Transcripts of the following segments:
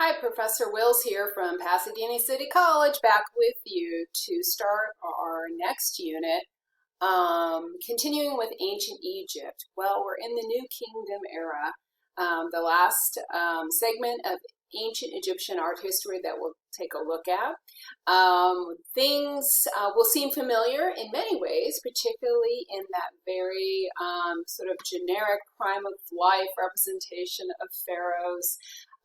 Hi, Professor Wills here from Pasadena City College, back with you to start our next unit, continuing with ancient Egypt. Well, we're in the New Kingdom era, the last segment of ancient Egyptian art history that we'll take a look at. Things will seem familiar in many ways, particularly in that very sort of generic prime of life representation of pharaohs.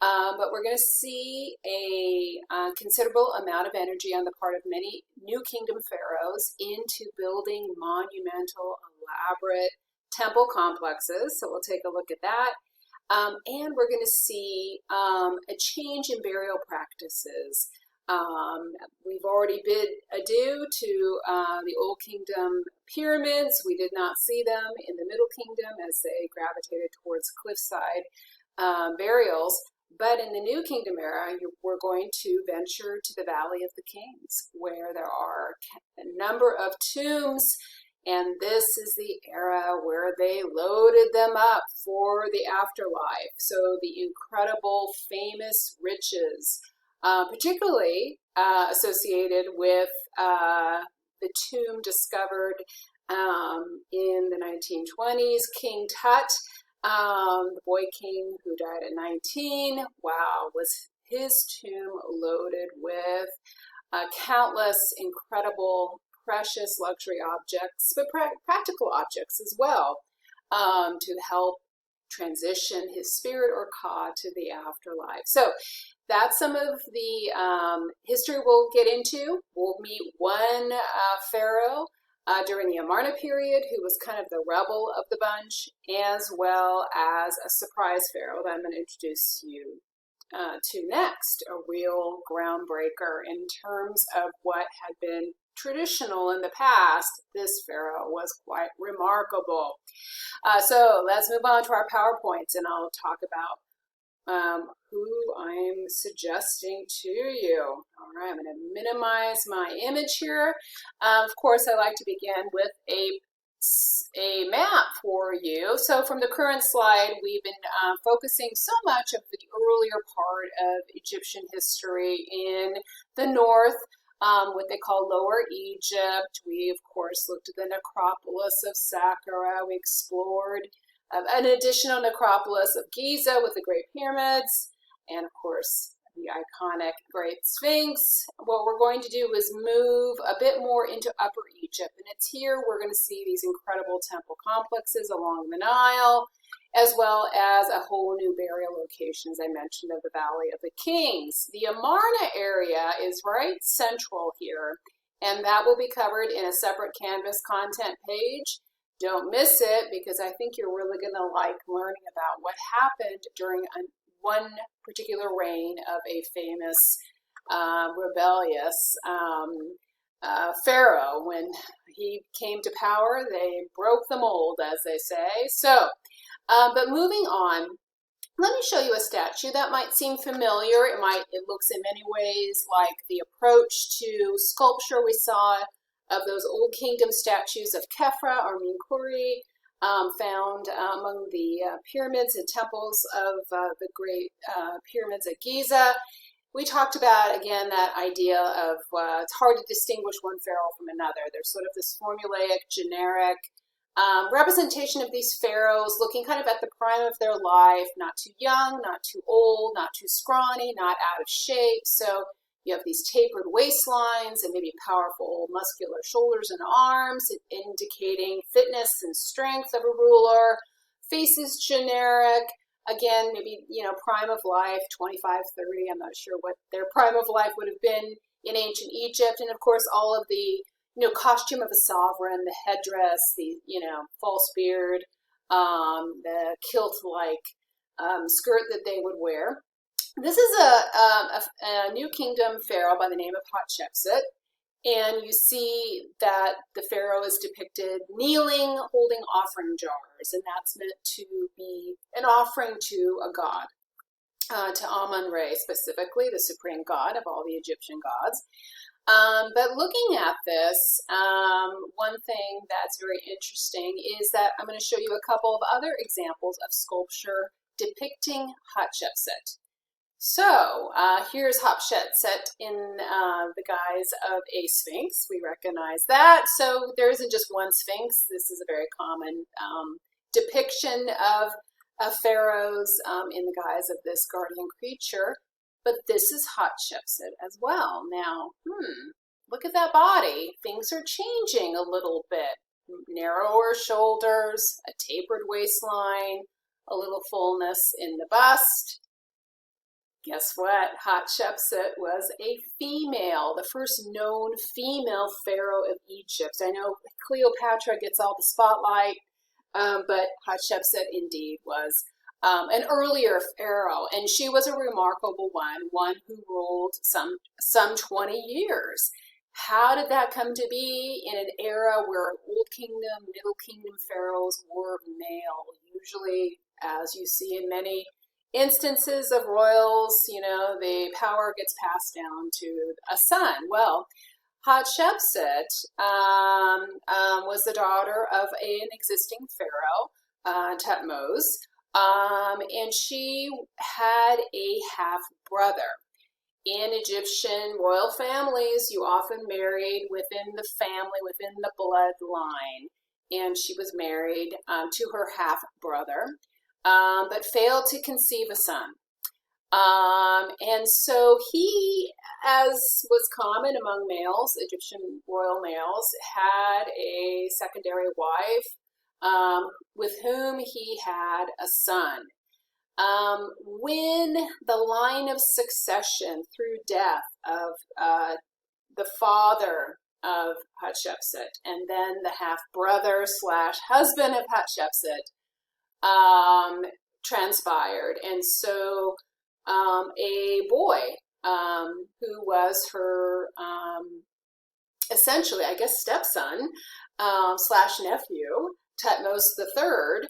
But we're going to see a considerable amount of energy on the part of many New Kingdom pharaohs into building monumental, elaborate temple complexes. So we'll take a look at that. And we're going to see a change in burial practices. We've already bid adieu to the Old Kingdom pyramids. We did not see them in the Middle Kingdom as they gravitated towards cliffside burials. But in the New Kingdom era, we're going to venture to the Valley of the Kings, where there are a number of tombs, and this is the era where they loaded them up for the afterlife. So the incredible, famous riches, particularly associated with the tomb discovered in the 1920s, King Tut. The boy king who died at 19, wow, was his tomb loaded with countless incredible, precious luxury objects, but practical objects as well, to help transition his spirit or ka to the afterlife. So that's some of the history we'll get into. We'll meet one pharaoh during the Amarna period, who was kind of the rebel of the bunch, as well as a surprise pharaoh that I'm going to introduce you to next, a real groundbreaker in terms of what had been traditional in the past. This pharaoh was quite remarkable. So let's move on to our PowerPoints, and I'll talk about who I'm suggesting to you. All right, I'm going to minimize my image here. Of course, I like to begin with a map for you. So from the current slide, we've been focusing so much of the earlier part of Egyptian history in the north, what they call Lower Egypt. We, of course, looked at the necropolis of Saqqara. We explored an additional necropolis of Giza with the Great Pyramids, and of course the iconic Great Sphinx. What we're going to do is move a bit more into Upper Egypt, and it's here we're going to see these incredible temple complexes along the Nile, as well as a whole new burial location, as I mentioned, of the Valley of the Kings. The Amarna area is right central here, and that will be covered in a separate Canvas content page. Don't miss it, because I think you're really going to like learning about what happened during one particular reign of a famous rebellious pharaoh. When he came to power, they broke the mold, as they say. So, but moving on, let me show you a statue that might seem familiar. It looks in many ways like the approach to sculpture we saw of those Old Kingdom statues of Khafra or Mortuary, found among the pyramids and temples of the Great Pyramids at Giza. We talked about, again, that idea of it's hard to distinguish one pharaoh from another. There's sort of this formulaic, generic representation of these pharaohs looking kind of at the prime of their life, not too young, not too old, not too scrawny, not out of shape. So you have these tapered waistlines and maybe powerful muscular shoulders and arms, indicating fitness and strength of a ruler. Face is generic. Again, maybe, prime of life, 25, 30. I'm not sure what their prime of life would have been in ancient Egypt. And of course, all of the, costume of a sovereign, the headdress, the, false beard, the kilt-like skirt that they would wear. This is a New Kingdom pharaoh by the name of Hatshepsut, and you see that the pharaoh is depicted kneeling, holding offering jars, and that's meant to be an offering to a god, to Amun-Re specifically, the supreme god of all the Egyptian gods. But looking at this, one thing that's very interesting is that I'm going to show you a couple of other examples of sculpture depicting Hatshepsut. So here's Hatshepsut in the guise of a sphinx. We recognize that. So there isn't just one sphinx. This is a very common depiction of pharaohs in the guise of this guardian creature. But this is Hatshepsut as well. Now, look at that body. Things are changing a little bit. Narrower shoulders, a tapered waistline, a little fullness in the bust. Guess what? Hatshepsut was a female, the first known female pharaoh of Egypt. I know Cleopatra gets all the spotlight, but Hatshepsut indeed was an earlier pharaoh, and she was a remarkable one who ruled some 20 years. How did that come to be in an era where Old Kingdom, Middle Kingdom pharaohs were male? Usually, as you see in many instances of royals, the power gets passed down to a son. Well, Hatshepsut was the daughter of an existing pharaoh, Thutmose, and she had a half-brother. In Egyptian royal families, you often married within the family, within the bloodline, and she was married to her half-brother. But failed to conceive a son. And so he, as was common among males, Egyptian royal males, had a secondary wife with whom he had a son. When the line of succession through death of the father of Hatshepsut and then the half-brother / husband of Hatshepsut transpired, and so a boy who was her essentially, I guess, stepson / nephew, Thutmose III,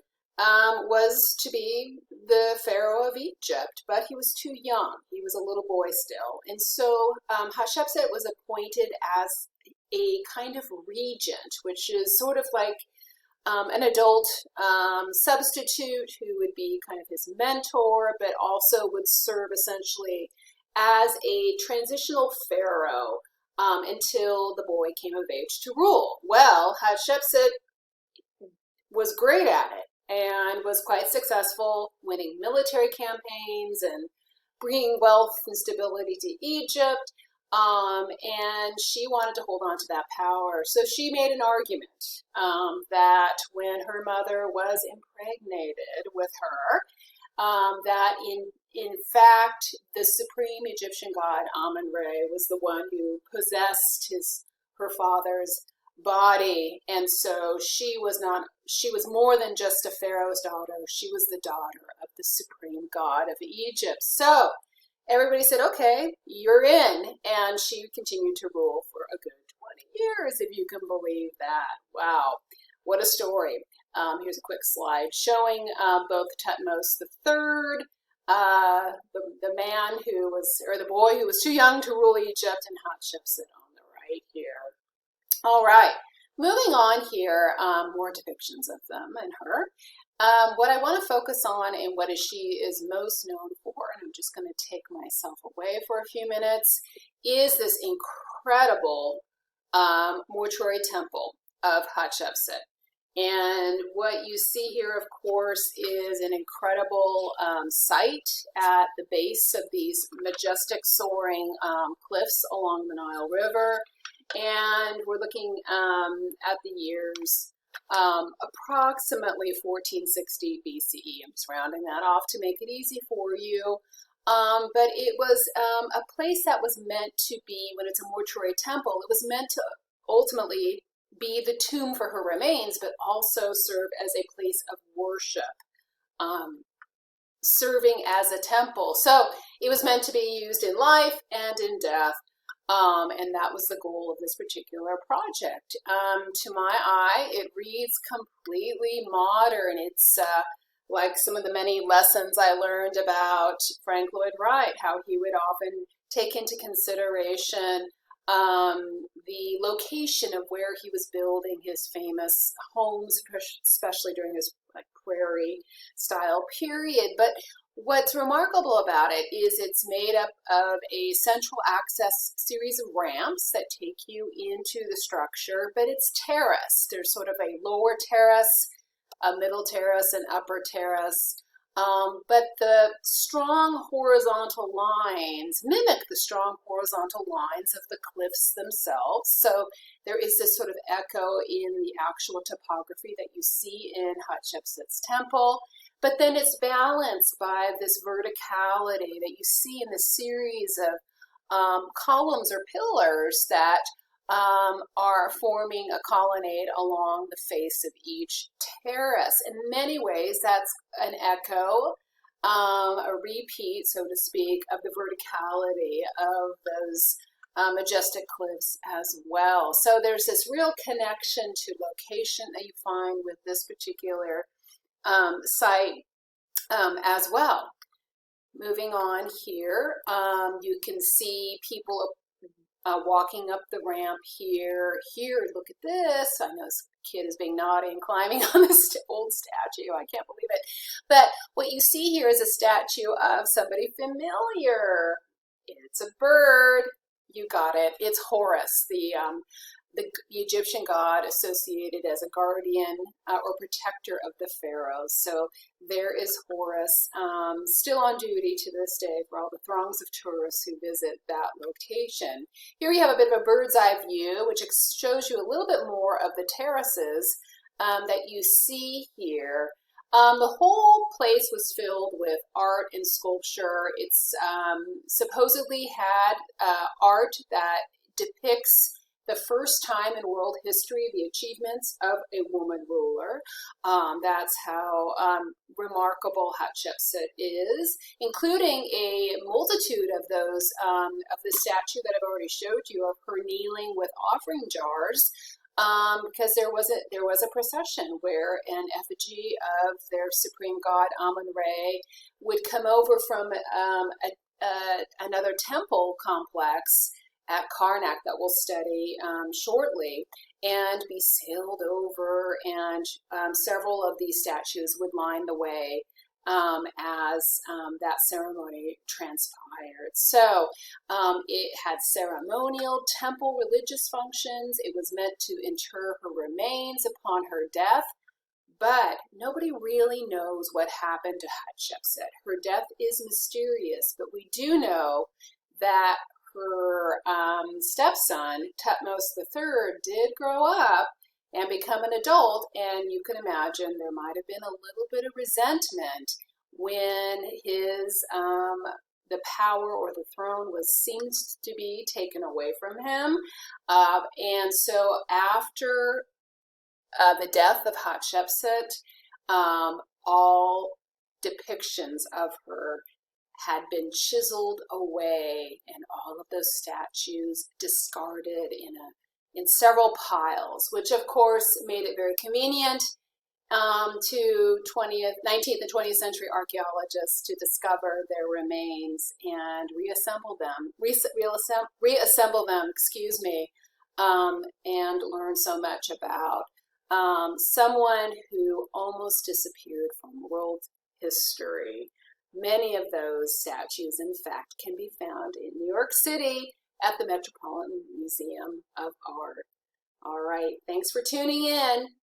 was to be the pharaoh of Egypt, but he was too young. He was a little boy still, and so Hatshepsut was appointed as a kind of regent, which is sort of like an adult substitute who would be kind of his mentor, but also would serve essentially as a transitional pharaoh until the boy came of age to rule. Well, Hatshepsut was great at it and was quite successful, winning military campaigns and bringing wealth and stability to Egypt. And she wanted to hold on to that power. So she made an argument that when her mother was impregnated with her, that in fact the supreme Egyptian god Amun-Re was the one who possessed her father's body, and so she was more than just a pharaoh's daughter. She was the daughter of the supreme god of Egypt. So everybody said, okay, you're in. And she continued to rule for a good 20 years, if you can believe that. Wow, what a story. Here's a quick slide showing both Thutmose III, the man who was, or the boy who was too young to rule Egypt, and Hatshepsut on the right here. All right, moving on here, more depictions of them and her. What I want to focus on and what she is most known for, and I'm just going to take myself away for a few minutes, is this incredible mortuary temple of Hatshepsut. And what you see here, of course, is an incredible site at the base of these majestic soaring cliffs along the Nile River. And we're looking at the years approximately 1460 BCE. I'm just rounding that off to make it easy for you. But it was a place that was meant to be, when it's a mortuary temple, it was meant to ultimately be the tomb for her remains, but also serve as a place of worship, serving as a temple. So it was meant to be used in life and in death. And that was the goal of this particular project. To my eye, it reads completely modern. It's like some of the many lessons I learned about Frank Lloyd Wright, how he would often take into consideration the location of where he was building his famous homes, especially during his prairie style period. But What's remarkable about it is it's made up of a central access series of ramps that take you into the structure, but it's terraced. There's sort of a lower terrace, a middle terrace, and upper terrace. But the strong horizontal lines mimic the strong horizontal lines of the cliffs themselves. So there is this sort of echo in the actual topography that you see in Hatshepsut's temple. But then it's balanced by this verticality that you see in the series of columns or pillars that are forming a colonnade along the face of each terrace. In many ways, that's an echo, a repeat, so to speak, of the verticality of those majestic cliffs as well. So there's this real connection to location that you find with this particular site as well. Moving on here, you can see people walking up the ramp here. Here, look at this. I know this kid is being naughty and climbing on this old statue. I can't believe it. But what you see here is a statue of somebody familiar. It's a bird. You got it. It's Horus, the Egyptian god associated as a guardian or protector of the pharaohs. So there is Horus, still on duty to this day for all the throngs of tourists who visit that location. Here you have a bit of a bird's eye view, which shows you a little bit more of the terraces that you see here. The whole place was filled with art and sculpture. It's supposedly had art that depicts the first time in world history the achievements of a woman ruler. That's how remarkable Hatshepsut is, including a multitude of those of the statue that I've already showed you of her kneeling with offering jars. Because there was a procession where an effigy of their supreme god Amun-Re would come over from another temple complex at Karnak that we'll study shortly, and be sailed over, and several of these statues would line the way as that ceremony transpired. So it had ceremonial temple religious functions. It was meant to inter her remains upon her death, but nobody really knows what happened to Hatshepsut. Her death is mysterious, but we do know that her stepson, Thutmose III, did grow up and become an adult, and you can imagine there might have been a little bit of resentment when his the power or the throne seems to be taken away from him. And so after the death of Hatshepsut, all depictions of her had been chiseled away, and all of those statues discarded in several piles, which of course made it very convenient to 19th and 20th century archaeologists to discover their remains and reassemble them, and learn so much about someone who almost disappeared from world history. Many of those statues, in fact, can be found in New York City at the Metropolitan Museum of Art. All right, thanks for tuning in.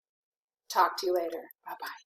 Talk to you later. Bye-bye.